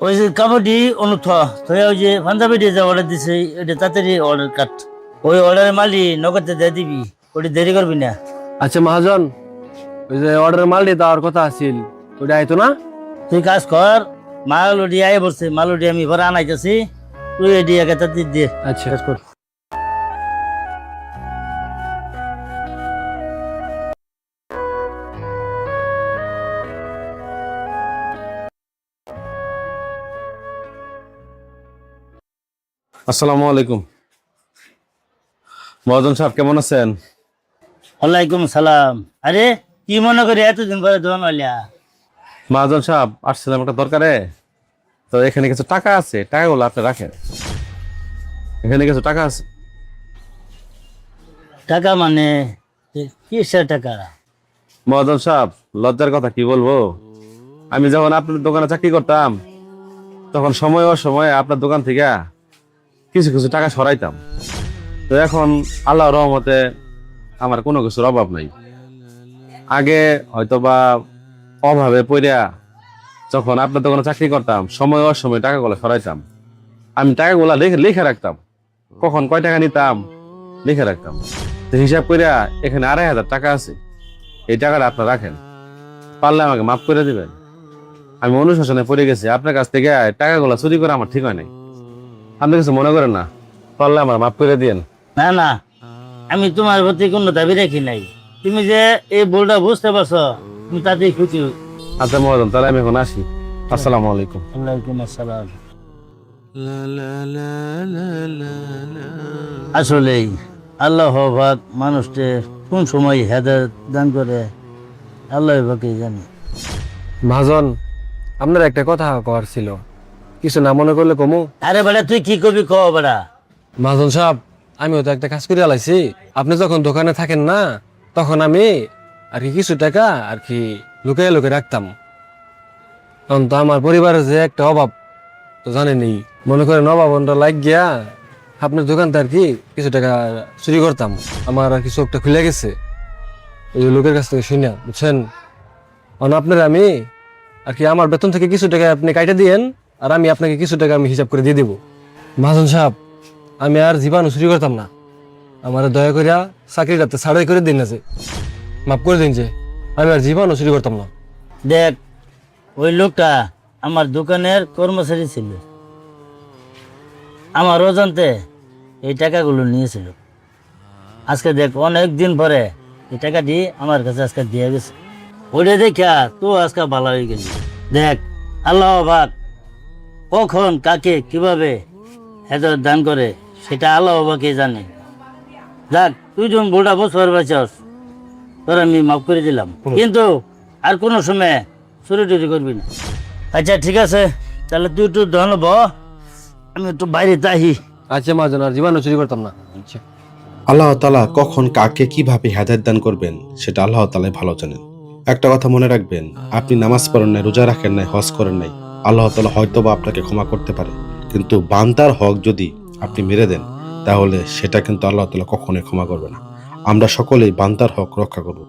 ওই যে কাবাডি অনুথ ওই যে পাঞ্জাবি দিয়ে যে অর্ডার দিছে এটা তাড়াতাড়ি অর্ডার কাট। ওই অর্ডারের মালি নগদে দিয়ে দিবি, ওটি দেরি করবি না। আচ্ছা মহাজন, ওই যে অর্ডারের মাল দিয়ে দেওয়ার কথা আছিল ওইটা আইতো না? তুই কাজ কর, মাল ওটি আয় বলছে, মাল ওটি আমি ঘরে আনাইতেছি, তুই এটি আগে তাড়াতাড়ি দিয়ে আচ্ছা কাজ কর। আসসালামু আলাইকুম। মহাজন সাহেব কেমন আছেন? ওয়ালাইকুম সালাম। আরে কি মনে করি এতদিন পরে দোকান হইলা? মহাজন সাহেব আসছিলাম একটা দরকারে, তো এখানে কিছু টাকা আছে, টাকাগুলো আপনি রাখেন। এখানে কিছু টাকা আছে। টাকা মানে কিসের টাকা? মহাজন সাহেব লজ্জার কথা কি বলবো, আমি যখন আপনার দোকানে চাকরি করতাম তখন সময় অসময়ে আপনার দোকান থেকে কিছু কিছু টাকা সরাইতাম। তো এখন আল্লাহর রহমতে আমার কোনো কিছুর অভাব নাই। আগে হয়তোবা অভাবে পড়িয়া যখন আপনার দোকানে চাকরি করতাম সময় অসময় টাকাগুলো সরাইতাম। আমি টাকাগুলা লিখে রাখতাম, কখন কয় টাকা নিতাম লিখে রাখতাম। তো হিসাব করিয়া এখানে 2,500 টাকা আছে, এই টাকাটা আপনার রাখেন, পারলে আমাকে মাফ করে দিবেন। আমি অনুশাসনে পড়ে গেছি, আপনার কাছ থেকে টাকাগুলা চুরি করে আমার ঠিক হয় নাই। আপনি কিছু মনে করেন না, পারলে আমার মাফ করে দিয়েন। না না, আমি তোমার প্রতি কোনো দাবি রাখি নাই। তুমি যে এই ভুলটা বুঝতে পারছো, তুমি তাতেই খুশি। আচ্ছা মহাজন, তাহলে আমি এখন আসি। আসসালামু আলাইকুম। ওয়ালাইকুম আসসালাম। আসলেই আল্লাহ পাক মানুষকে কোন সময় হেদায়েত দান করে আল্লাহ পাকই জানে। মহাজন, আপনার একটা কথা কওয়ার ছিল, কিছু না মনে করলে কমু? আরে বেটা তুই কি কবি ক বেটা। মহাজন সাহেব, আমিও তো একটা কাজ করে আলাইছি। আপনি যখন দোকানে থাকেন না, তখন আমি আর কি কিছু টাকা আর কি লুকিয়ে লুকিয়ে রাখতাম। তখন তো আমার পরিবারের যে একটা অভাব তো জানেনি, মনে করেন অভাবনটা লাগ গিয়া আপনার দোকানটা আর কি কিছু টাকা চুরি করতাম। আমার আর কি চোখটা খুলে গেছে ওই যে লোকের কাছ থেকে শুনে, বুঝছেন? আপনার আমি আর কি আমার বেতন থেকে কিছু টাকা আপনি কাইটা দিয়েন, আর আমি আপনাকে কিছু টাকা আমি হিসাব করে দিয়ে দিব। মহাজন সাহেব, আমি আর জীবাণু চুরি করতাম না। আমার দয়া করিয়া চাকরিটাতে ছাড়াই করে দিন না, যে মাফ করে দিন, যে আমি আর জীবাণু চুরি করতাম না। দেখ, ওই লোকটা আমার দোকানের কর্মচারী ছিল, আমার অজান্তে এই টাকাগুলো নিয়েছিল। আজকে দেখ অনেক দিন পরে এই টাকাটি আমার কাছে আজকে দিয়ে গেছে। ওইটা দেখা তো আজকে ভালো হয়ে গেলি। দেখ, আল্লাহ পাক কখন কাকে কিভাবে হেদায়েত দান করে সেটা আল্লাহ পাকই জানে। যাক, তুই যখন ভুলটা বছর বাঁচাস তোর আমি মাফ করে দিলাম, কিন্তু আর কোনো সময় চুরি টুরি করবি না। আচ্ছা ঠিক আছে, তাহলে তুই একটু ধন্যব, আমি একটু বাইরে তাহি। আচ্ছা মহাজন, আর জীবাণু চুরি করতাম না। আচ্ছা। আল্লাহ তাআলা কখন কাকে কিভাবে হেদায়েত দান করবেন সেটা আল্লাহ তাআলাই ভালো জানেন। একটা কথা মনে রাখবেন, আপনি নামাজ পড়েন নাই, রোজা রাখেন নাই, হজ করেন নাই, আল্লাহ তাআলা হয়তোবা আপনাকে ক্ষমা করতে পারে, কিন্তু বান্দার হক যদি আপনি মেরে দেন তাহলে সেটা কিন্তু আল্লাহ তাআলা কখনোই ক্ষমা করবে না। আমরা সকলেই বান্দার হক রক্ষা করব।